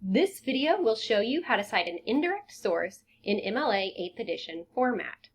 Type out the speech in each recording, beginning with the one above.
This video will show you how to cite an indirect source in MLA 8th edition format.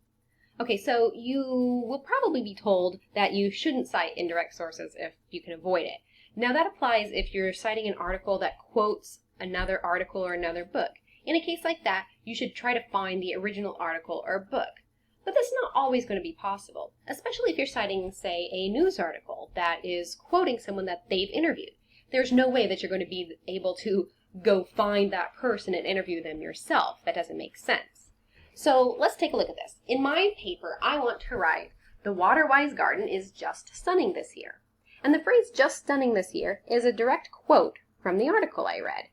Okay, so you will probably be told that you shouldn't cite indirect sources if you can avoid it. Now that applies if you're citing an article that quotes another article or another book. In a case like that, you should try to find the original article or book. But that's not always going to be possible, especially if you're citing, say, a news article that is quoting someone that they've interviewed. There's no way that you're going to be able to go find that person and interview them yourself. That doesn't make sense. So let's take a look at this. In my paper, I want to write, "The water-wise garden is just stunning this year." And the phrase "just stunning this year" is a direct quote from the article I read.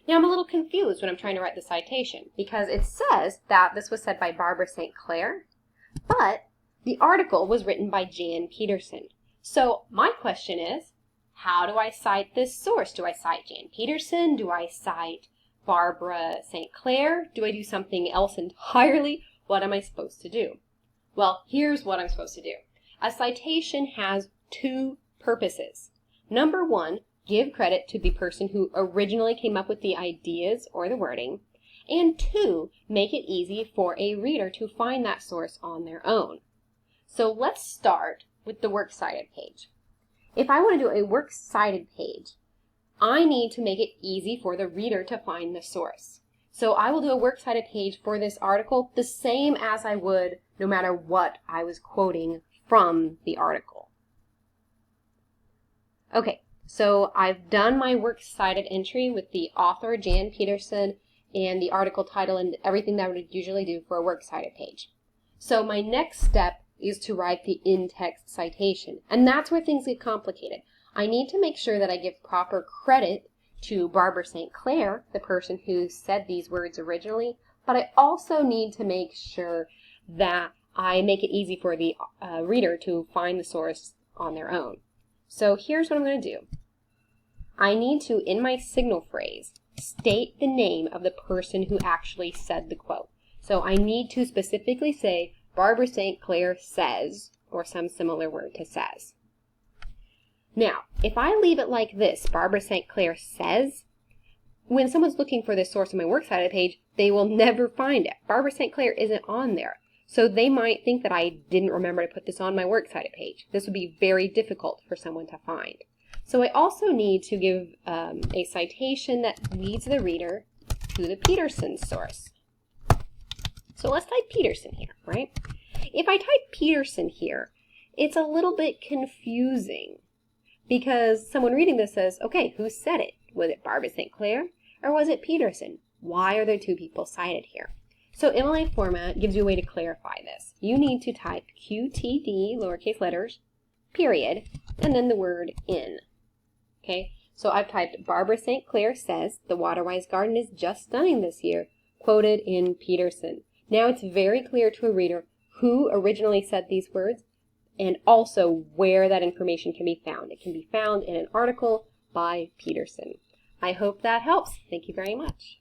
Now I'm a little confused when I'm trying to write the citation because it says that this was said by Barbara St. Clair, but the article was written by Jan Peterson. So my question is, how do I cite this source? Do I cite Jan Peterson? Do I cite Barbara St. Clair? Do I do something else entirely? What am I supposed to do? Well, here's what I'm supposed to do. A citation has two purposes. Number one, give credit to the person who originally came up with the ideas or the wording. And two, make it easy for a reader to find that source on their own. So let's start with the works cited page. If I want to do a works cited page, I need to make it easy for the reader to find the source. So I will do a works cited page for this article the same as I would no matter what I was quoting from the article. Okay, so I've done my works cited entry with the author, Jan Peterson, and the article title and everything that I would usually do for a works cited page. So my next step is to write the in-text citation, and that's where things get complicated. I need to make sure that I give proper credit to Barbara St. Clair, the person who said these words originally, but I also need to make sure that I make it easy for the reader to find the source on their own. So here's what I'm going to do. I need to, in my signal phrase, state the name of the person who actually said the quote. So I need to specifically say, Barbara St. Clair says, or some similar word to says. Now, if I leave it like this, Barbara St. Clair says, when someone's looking for this source on my works cited page, they will never find it. Barbara St. Clair isn't on there. So they might think that I didn't remember to put this on my works cited page. This would be very difficult for someone to find. So I also need to give a citation that leads the reader to the Peterson source. So let's type Peterson here, right? If I type Peterson here, it's a little bit confusing because someone reading this says, okay, who said it? Was it Barbara St. Clair or was it Peterson? Why are there two people cited here? So MLA format gives you a way to clarify this. You need to type QTD, lowercase letters, period, and then the word in. Okay, so I've typed Barbara St. Clair says, "The water-wise garden is just stunning this year," quoted in Peterson. Now it's very clear to a reader who originally said these words and also where that information can be found. It can be found in an article by Peterson. I hope that helps. Thank you very much.